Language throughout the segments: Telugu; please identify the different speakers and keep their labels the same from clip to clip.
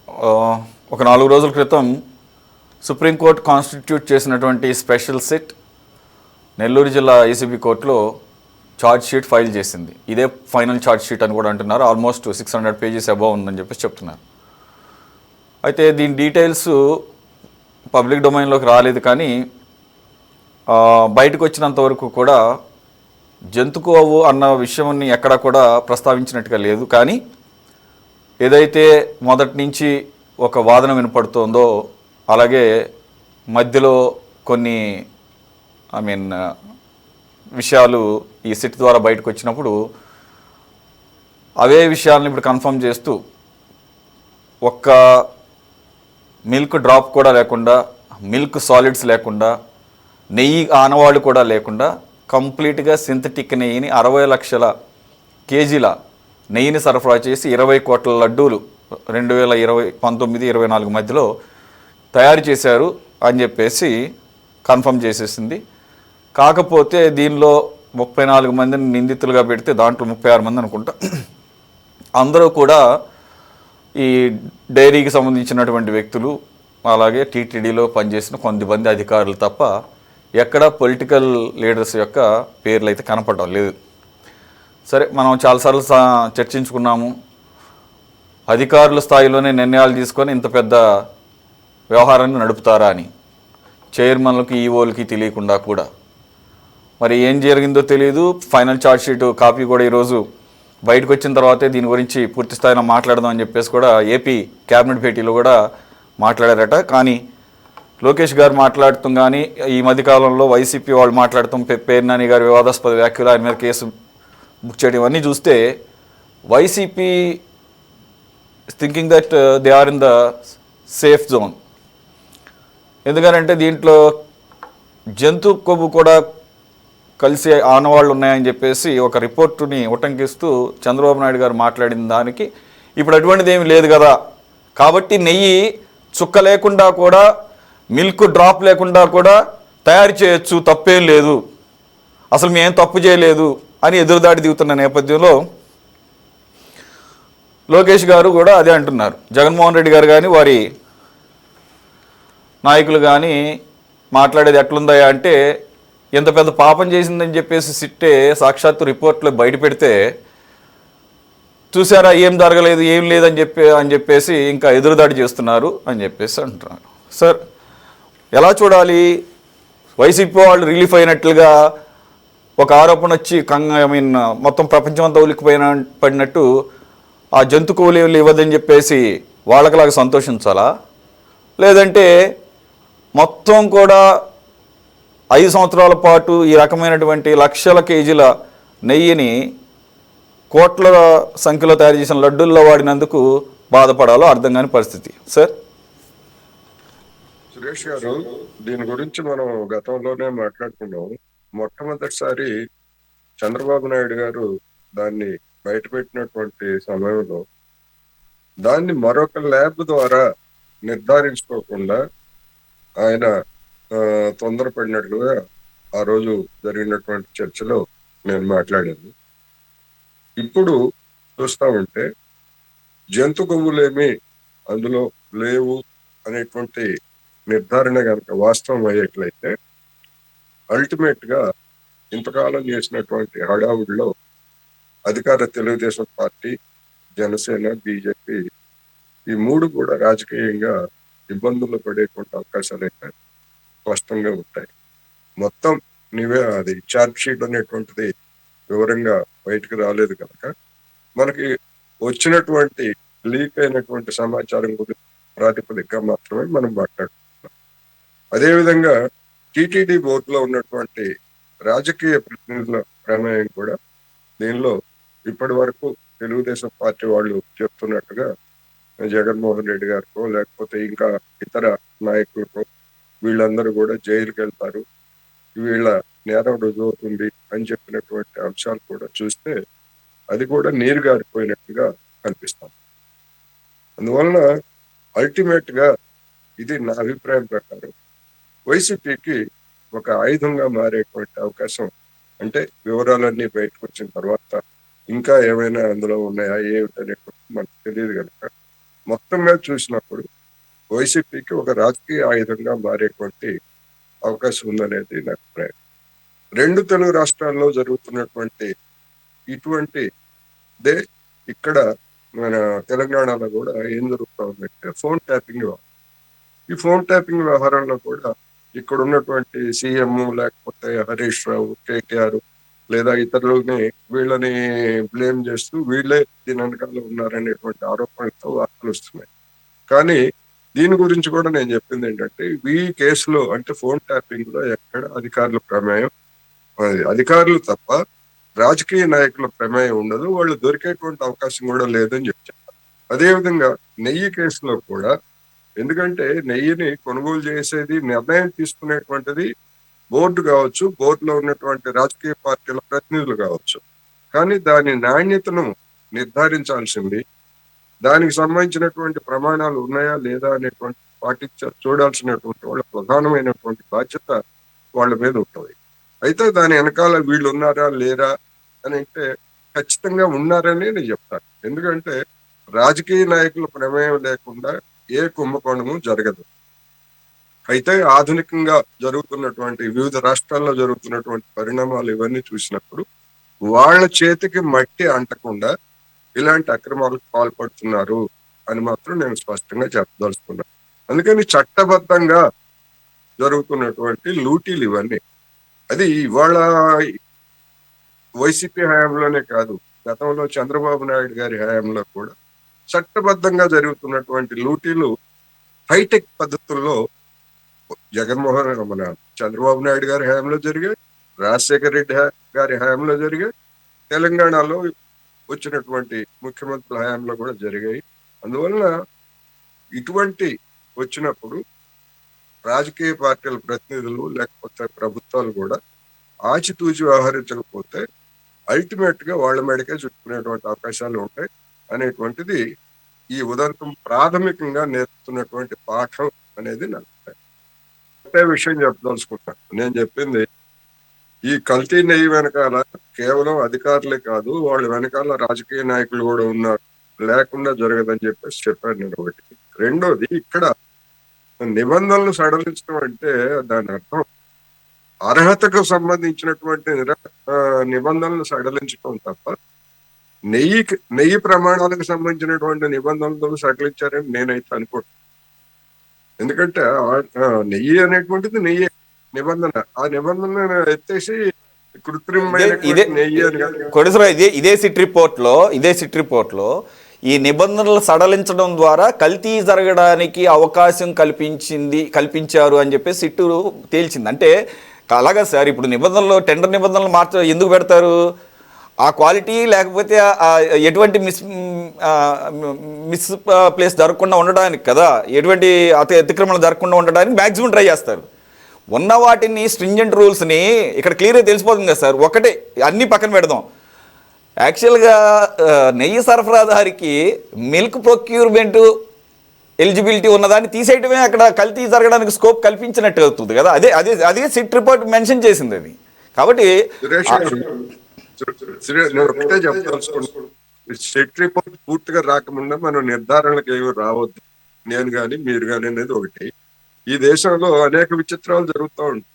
Speaker 1: ఆ, ఒక 4 రోజుల క్రితం సుప్రీంకోర్టు కాన్స్టిట్యూట్ చేసినటువంటి స్పెషల్ సిట్ నెల్లూరు జిల్లా ఏసీబీ కోర్టులో ఛార్జ్ షీట్ ఫైల్ చేసింది. ఇదే ఫైనల్ ఛార్జ్ షీట్ అని కూడా అంటున్నారు. ఆల్మోస్ట్ 600 పేజెస్ అబౌవ్ ఉందని చెప్పేసి చెప్తున్నారు. అయితే దీని డీటెయిల్స్ పబ్లిక్ డొమైన్లోకి రాలేదు, కానీ బయటకు వచ్చినంత వరకు కూడా జంతుకోవు అన్న విషయాన్ని ఎక్కడా కూడా ప్రస్తావించినట్టుగా లేదు. కానీ ఏదైతే మొదటి నుంచి ఒక వాదన వినపడుతోందో, అలాగే మధ్యలో కొన్ని విషయాలు ఈ సిట్ ద్వారా బయటకు వచ్చినప్పుడు అవే విషయాలను ఇప్పుడు కన్ఫర్మ్ చేస్తూ ఒక్క మిల్క్ డ్రాప్ కూడా లేకుండా, మిల్క్ సాలిడ్స్ లేకుండా, నెయ్యి ఆనవాళ్ళు కూడా లేకుండా కంప్లీట్గా సింథటిక్ నెయ్యిని 60 లక్షల కేజీల నెయ్యిని సరఫరా చేసి 20 కోట్ల లడ్డూలు 2019-24 మధ్యలో తయారు చేశారు అని చెప్పేసి కన్ఫర్మ్ చేసేసింది. కాకపోతే దీనిలో 34 మందిని నిందితులుగా పెడితే దాంట్లో 36 మంది అనుకుంటా అందరూ కూడా ఈ డైరీకి సంబంధించినటువంటి వ్యక్తులు, అలాగే టీటీడీలో పనిచేసిన కొంతమంది అధికారులు తప్ప ఎక్కడ పొలిటికల్ లీడర్స్ యొక్క పేర్లు అయితే కనపడడం లేదు. సరే, మనం చాలాసార్లు చర్చించుకున్నాము, అధికారుల స్థాయిలోనే నిర్ణయాలు తీసుకొని ఇంత పెద్ద వ్యవహారాన్ని నడుపుతారా అని. చైర్మన్లకి, ఈఓలకి తెలియకుండా కూడా మరి ఏం జరిగిందో తెలియదు. ఫైనల్ ఛార్జ్ షీట్ కాపీ కూడా ఈరోజు బయటకు వచ్చిన తర్వాతే దీని గురించి పూర్తి స్థాయిలో మాట్లాడదాం అని చెప్పేసి కూడా ఏపీ క్యాబినెట్ భేటీలో కూడా మాట్లాడారట. కానీ లోకేష్ గారు మాట్లాడుతూ, కానీ ఈ మధ్యకాలంలో వైసీపీ వాళ్ళు మాట్లాడుతూ పేర్ని నాని గారి వివాదాస్పద వ్యాఖ్యలు, ఆయన మీద కేసు బుక్ చేయడం ఇవన్నీ చూస్తే YCP thinking that they are in the safe zone. ఎందుకంటే దీంట్లో జంతు కొవ్వు కూడా కలిసి ఆనవాళ్ళు ఉన్నాయని చెప్పేసి ఒక రిపోర్టుని ఉటంకిస్తూ చంద్రబాబు నాయుడు గారు మాట్లాడిన దానికి ఇప్పుడు అటువంటిది ఏమి లేదు కదా, కాబట్టి నెయ్యి చుక్క లేకుండా కూడా, మిల్క్ డ్రాప్ లేకుండా కూడా తయారు చేయొచ్చు, తప్పేం లేదు, అసలు మేము తప్పు చేయలేదు అని ఎదురుదాడి దిగుతున్న నేపథ్యంలో లోకేష్ గారు కూడా అదే అంటున్నారు. జగన్మోహన్ రెడ్డి గారు కానీ వారి నాయకులు కానీ మాట్లాడేది ఎట్లుందా అంటే, ఎంత పెద్ద పాపం చేసిందని చెప్పేసి సిట్టే సాక్షాత్తు రిపోర్ట్లో బయట పెడితే చూసారా ఏం జరగలేదు, ఏం లేదని చెప్పేసి ఇంకా ఎదురుదాడి చేస్తున్నారు అని చెప్పేసి అంటున్నారు. సార్, ఎలా చూడాలి? వైసీపీ వాళ్ళు రిలీఫ్ అయినట్లుగా ఒక ఆరోపణ వచ్చి మొత్తం ప్రపంచం అంతా పడినట్టు ఆ జంతు కొవ్వులు ఇవ్వదని చెప్పేసి వాళ్ళకిలాగా సంతోషించాలా? లేదంటే మొత్తం కూడా 5 సంవత్సరాల పాటు ఈ రకమైనటువంటి లక్షల కేజీల నెయ్యిని కోట్ల సంఖ్యలో తయారు చేసిన లడ్డూల్లో వాడినందుకు బాధపడాలో అర్థం కాని పరిస్థితి. సార్,
Speaker 2: సురేష్ గారు, దీని గురించి మనం గతంలోనే మాట్లాడుకున్నాం. మొట్టమొదటిసారి చంద్రబాబు నాయుడు గారు దాన్ని బయటపెట్టినటువంటి సమయంలో దాన్ని మరొక ల్యాబ్ ద్వారా నిర్ధారించుకోకుండా ఆయన తొందరపడినట్లుగా ఆ రోజు జరిగినటువంటి చర్చలో నేను మాట్లాడాను. ఇప్పుడు చూస్తా ఉంటే జంతు కొవ్వులేమి అందులో లేవు అనేటువంటి నిర్ధారణ కనుక వాస్తవం అయ్యేట్లయితే అల్టిమేట్ గా ఇంతకాలం చేసినటువంటి హడావుడిలో అధికార తెలుగుదేశం పార్టీ, జనసేన, బీజేపీ ఈ మూడు కూడా రాజకీయంగా ఇబ్బందులు పడేటువంటి అవకాశాలు అయితే స్పష్టంగా ఉంటాయి. మొత్తం అది ఛార్జ్ షీట్ అనేటువంటిది వివరంగా బయటకు రాలేదు కనుక మనకి వచ్చినటువంటి లీక్ అయినటువంటి సమాచారం గురించి ప్రాతిపదికగా మాత్రమే మనం మాట్లాడుతున్నాం. అదేవిధంగా టీటీడీ బోర్డులో ఉన్నటువంటి రాజకీయ ప్రతినిధుల ప్రమేయం కూడా దీనిలో ఇప్పటి వరకు తెలుగుదేశం పార్టీ వాళ్ళు చెప్తున్నట్టుగా జగన్మోహన్ రెడ్డి గారికో లేకపోతే ఇంకా ఇతర నాయకులకో వీళ్ళందరూ కూడా జైలుకి వెళ్తారు, వీళ్ళ నేరం రుజువు అవుతుంది అని చెప్పినటువంటి అంశాలు కూడా చూస్తే అది కూడా నీరు గారిపోయినట్టుగా కనిపిస్తాం. అందువలన అల్టిమేట్ గా ఇది నా అభిప్రాయం ప్రకారం వైసీపీకి ఒక ఆయుధంగా మారేటువంటి అవకాశం, అంటే వివరాలన్నీ బయటకు వచ్చిన తర్వాత ఇంకా ఏమైనా అందులో ఉన్నాయా ఏమిటనేటువంటి మనకు తెలియదు కనుక మొత్తం మీద చూసినప్పుడు వైసీపీకి ఒక రాజకీయ ఆయుధంగా మారేటువంటి అవకాశం ఉందనేది నా అభిప్రాయం. రెండు తెలుగు రాష్ట్రాల్లో జరుగుతున్నటువంటి ఇటువంటి దే ఇక్కడ మన తెలంగాణలో కూడా ఏం జరుగుతా ఉందంటే ఫోన్ ట్యాపింగ్. ఈ ఫోన్ ట్యాపింగ్ వ్యవహారంలో కూడా ఇక్కడ ఉన్నటువంటి సీఎం లేకపోతే హరీష్ రావు, కేటీఆర్ లేదా ఇతరులని వీళ్ళని బ్లేమ్ చేస్తూ వీళ్ళే దీని వెనకాల ఉన్నారనేటువంటి ఆరోపణలతో వార్తలు వస్తున్నాయి. కానీ దీని గురించి కూడా నేను చెప్పింది ఏంటంటే ఈ కేసులో అంటే ఫోన్ ట్యాపింగ్ లో ఎక్కడ అధికారుల ప్రమేయం, అధికారులు తప్ప రాజకీయ నాయకుల ప్రమేయం ఉండదు, వాళ్ళు దొరికేటువంటి అవకాశం కూడా లేదని చెప్పారు. అదేవిధంగా నెయ్యి కేసులో కూడా, ఎందుకంటే నెయ్యిని కొనుగోలు చేసేది నిర్ణయం తీసుకునేటువంటిది బోర్డు కావచ్చు, బోర్డులో ఉన్నటువంటి రాజకీయ పార్టీల ప్రతినిధులు కావచ్చు, కానీ దాని నాణ్యతను నిర్ధారించాల్సింది, దానికి సంబంధించినటువంటి ప్రమాణాలు ఉన్నాయా లేదా అనేటువంటి చూడాల్సినటువంటి వాళ్ళ ప్రధానమైనటువంటి బాధ్యత వాళ్ళ మీద ఉంటుంది. అయితే దాని వెనకాల వీళ్ళు ఉన్నారా లేరా అని అంటే ఖచ్చితంగా ఉన్నారని నేను చెప్తాను. ఎందుకంటే రాజకీయ నాయకుల ప్రమేయం లేకుండా ఏ కుంభకోణము జరగదు. అయితే ఆధునికంగా జరుగుతున్నటువంటి వివిధ రాష్ట్రాల్లో జరుగుతున్నటువంటి పరిణామాలు ఇవన్నీ చూసినప్పుడు వాళ్ళ చేతికి మట్టి అంటకుండా ఇలాంటి అక్రమాలకు పాల్పడుతున్నారు అని మాత్రం నేను స్పష్టంగా చెప్పదలుచుకున్నాను. అందుకని చట్టబద్ధంగా జరుగుతున్నటువంటి లూటీలు ఇవన్నీ, అది ఇవాళ వైసీపీ హయాంలోనే కాదు, గతంలో చంద్రబాబు నాయుడు గారి హయాంలో కూడా చట్టబద్ధంగా జరుగుతున్నటువంటి లూటీలు హైటెక్ పద్ధతుల్లో జగన్మోహన్ మన చంద్రబాబు నాయుడు గారి హయాంలో జరిగాయి, రాజశేఖర రెడ్డి గారి హయాంలో జరిగాయి, తెలంగాణలో వచ్చినటువంటి ముఖ్యమంత్రుల హయాంలో కూడా జరిగాయి. అందువలన ఇటువంటి వచ్చినప్పుడు రాజకీయ పార్టీల ప్రతినిధులు లేకపోతే ప్రభుత్వాలు కూడా ఆచితూచి వ్యవహరించకపోతే అల్టిమేట్ గా వాళ్ళ మేడకే చుట్టుకునేటువంటి అవకాశాలు ఉంటాయి అనేటువంటిది ఈ ఉదంతం ప్రాథమికంగా నేర్పుతున్నటువంటి పాఠం అనేది నాకు ఒకే విషయం చెప్పదలుచుకుంటాను. నేను చెప్పింది ఈ కల్తీ నెయ్యి వెనకాల కేవలం అధికారులే కాదు, వాళ్ళ వెనకాల రాజకీయ నాయకులు కూడా ఉన్నారు, లేకుండా జరగదని చెప్పాను నేను. ఒకటి. రెండోది, ఇక్కడ నిబంధనలు సడలించడం అంటే దాని అర్థం అర్హతకు సంబంధించినటువంటి నిబంధనలు సడలించడం తప్ప నెయ్యి ప్రమాణాలకు సంబంధించినటువంటి నిబంధనలు సడలించారని నేనైతే అనుకుంటున్నాను. ఎందుకంటే నెయ్యి అనేటువంటిది నెయ్యి నిబంధన, ఆ నిబంధన ఎత్తేసి కృత్రిమైన నెయ్యి అని
Speaker 1: ఇదే సిట్ రిపోర్ట్ లో ఈ నిబంధనలు సడలించడం ద్వారా కల్తీ జరగడానికి అవకాశం కల్పించారు అని చెప్పి సిట్టు తేల్చింది. అంటే అలాగా సార్, ఇప్పుడు నిబంధనలు టెండర్ నిబంధనలు ఎందుకు పెడతారు? ఆ క్వాలిటీ లేకపోతే ఎటువంటి మిస్ ప్లేస్ జరగకుండా ఉండడానికి కదా, ఎటువంటి అతిక్రమణలు జరగకుండా ఉండడానికి మ్యాక్సిమం ట్రై చేస్తారు. ఉన్న వాటిని స్ట్రింజెంట్ రూల్స్ని ఇక్కడ క్లియర్గా తెలిసిపోతుంది కదా సార్. ఒకటే అన్నీ పక్కన పెడదాం. యాక్చువల్గా నెయ్యి సరఫరాదారికి మిల్క్ ప్రొక్యూర్మెంట్ ఎలిజిబిలిటీ ఉన్నదాన్ని తీసేయటమే అక్కడ కల్తీ జరగడానికి స్కోప్ కల్పించినట్టు అవుతుంది కదా. అదే సిట్ రిపోర్ట్ మెన్షన్ చేసింది అది. కాబట్టి
Speaker 2: ఒకటే చెప్పదలుచుకుంటున్నాను, సిట్ రిపోర్ట్ పూర్తిగా రాకముందే మనం నిర్ధారణలకు ఏమి రావద్దు, నేను కానీ మీరు కానీ అనేది ఒకటి. ఈ దేశంలో అనేక విచిత్రాలు జరుగుతూ ఉంటాయి.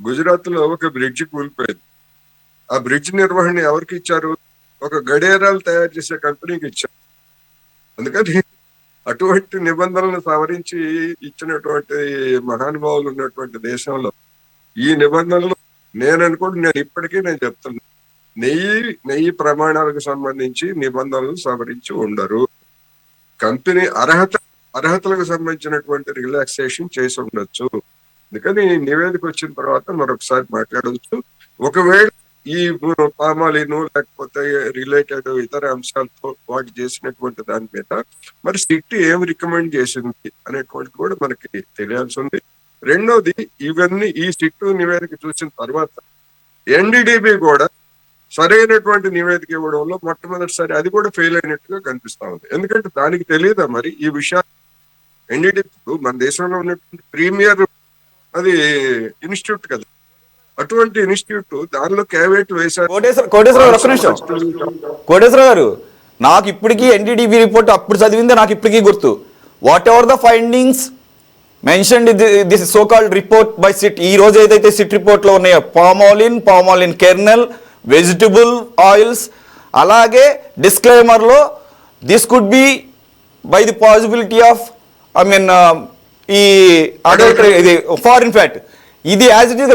Speaker 2: గుజరాత్ లో ఒక బ్రిడ్జి కూలిపోయింది. ఆ బ్రిడ్జ్ నిర్వహణ ఎవరికి ఇచ్చారు? ఒక గడియారాలు తయారు చేసే కంపెనీకి ఇచ్చారు. అందుకని అటువంటి నిబంధనలను సవరించి ఇచ్చినటువంటి మహానుభావులు ఉన్నటువంటి దేశంలో ఈ నిబంధనలు నేను ఇప్పటికీ చెప్తున్నా, నెయ్యి ప్రమాణాలకు సంబంధించి నిబంధనలు సవరించి ఉండరు. కంపెనీ అర్హతలకు సంబంధించినటువంటి రిలాక్సేషన్ చేసి ఉండొచ్చు. అందుకని నివేదిక వచ్చిన తర్వాత మరొకసారి మాట్లాడవచ్చు. ఒకవేళ ఈ పామాలిను లేకపోతే రిలేటెడ్ ఇతర అంశాలతో వాటి చేసినటువంటి దాని మీద మరి సిట్ ఏం రికమెండ్ చేసింది అనేటువంటిది కూడా మనకి తెలియాల్సి ఉంది. రెండోది, ఇవన్నీ ఈ సిట్ నివేదిక చూసిన తర్వాత ఎన్డీడీబీ కూడా సరైనటువంటి నివేదిక ఇవ్వడంలో మొట్టమొదటిసారి అది కూడా ఫెయిల్ అయినట్టుగా కనిపిస్తా ఉంది. ఎందుకంటే దానికి తెలియదా మరి ఈ విషయాలు? ఎన్డీడీబీ మన దేశంలో ఉన్నటువంటి ప్రీమియర్ అది ఇన్స్టిట్యూట్ కదా, అటువంటి ఇన్స్టిట్యూట్ దానిలో క్యావేట్ వేశారు.
Speaker 1: కోటేశ్వర గారు, నాకు ఇప్పటికీ ఎన్డీడీబీ రిపోర్ట్ అప్పుడు చదివిందే నాకు ఇప్పటికీ గుర్తు. What ever the findings mentioned this so called report by SIT, ఈ రోజు ఏదైతే సిట్ రిపోర్ట్లో ఉన్నాయో పామాలిన్ కెర్నల్, వెజిటబుల్ ఆయిల్స్, అలాగే డిస్క్లైమర్లో this could be by the possibility of ఈ అడల్టరీ, ఇది ఫారిన్ ఫ్యాట్, ఇది యాజ్ ఇట్ ఈస్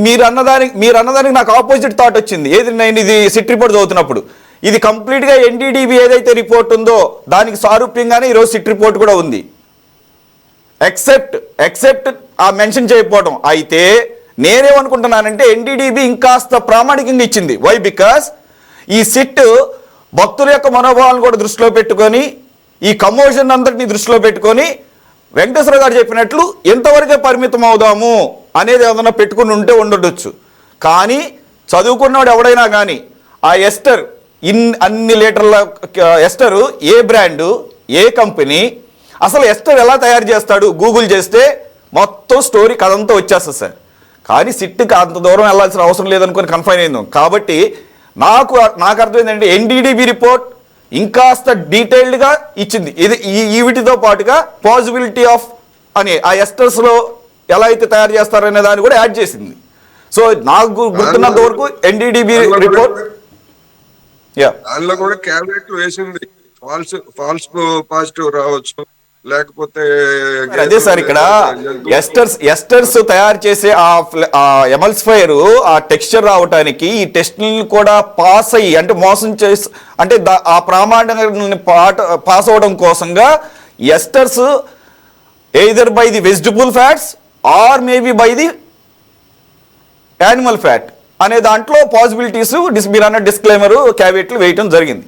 Speaker 1: మీరు అన్నదానికి నాకు ఆపోజిట్ థాట్ వచ్చింది. ఏది నేను ఇది సిట్ రిపోర్ట్ చదువుతున్నప్పుడు ఇది కంప్లీట్గా ఎన్డీడీబీ ఏదైతే రిపోర్ట్ ఉందో దానికి సారూప్యంగానే ఈరోజు సిట్ రిపోర్ట్ కూడా ఉంది, ఎక్సెప్ట్ ఆ మెన్షన్ చేయకపోవడం. అయితే నేనేమనుకుంటున్నానంటే ఎన్డీడీబీ ఇంకాస్త ప్రామాణికంగా ఇచ్చింది. వై? బికాస్ ఈ సిట్ భక్తుల యొక్క మనోభావాలను కూడా దృష్టిలో పెట్టుకొని, ఈ కమోషన్ అంతటిని దృష్టిలో పెట్టుకొని వెంకటేశ్వర గారు చెప్పినట్లు ఎంతవరకే పరిమితం అవుదాము అనేది ఏదైనా పెట్టుకుని ఉంటే ఉండొచ్చు. కానీ చదువుకున్నవాడు ఎవడైనా కానీ ఆ ఎస్టర్ అన్ని లీటర్ల ఎస్టరు ఏ బ్రాండు, ఏ కంపెనీ, అసలు ఎస్టర్ ఎలా తయారు చేస్తాడు గూగుల్ చేస్తే మొత్తం స్టోరీ కథంతా వచ్చేస్తుంది సార్. కానీ సిట్కి అంత దూరం వెళ్ళాల్సిన అవసరం లేదనుకొని కన్ఫైన్ అయింది. కాబట్టి నాకు అర్థమైందంటే ఎన్డీడీబీ రిపోర్ట్ ఇంకాస్త డీటెయిల్డ్గా ఇచ్చింది. ఇది ఈ వీటితో పాటుగా పాసిబిలిటీ ఆఫ్ అని ఆ ఎస్టర్స్లో ఎలా అయితే తయారు చేస్తారనే దాన్ని కూడా యాడ్ చేసింది. సో నాకు గుర్తున్నంత వరకు ఎన్డీడీబీ రిపోర్ట్
Speaker 2: దానిలో కూడా క్యాబినెట్ వేసింది, ఫాల్స్ పాజిటివ్ రావచ్చు, లేకపోతే
Speaker 1: అదే సార్ ఇక్కడ ఎస్టర్స్ తయారు చేసే ఆ ఎమల్సిఫైర్ ఆ టెక్స్చర్ రావడానికి ఈ టెస్ట్ని కూడా పాస్ అయ్యి, అంటే మోసం చేసి, అంటే ఆ ప్రామాణికాన్ని పాస్ అవడం కోసంగా esters either by the vegetable fats or maybe by the animal fat అనే దాంట్లో పాసిబిలిటీస్ మీరు అన్న డిస్క్లైమర్ క్యావియేట్లు వేయటం జరిగింది.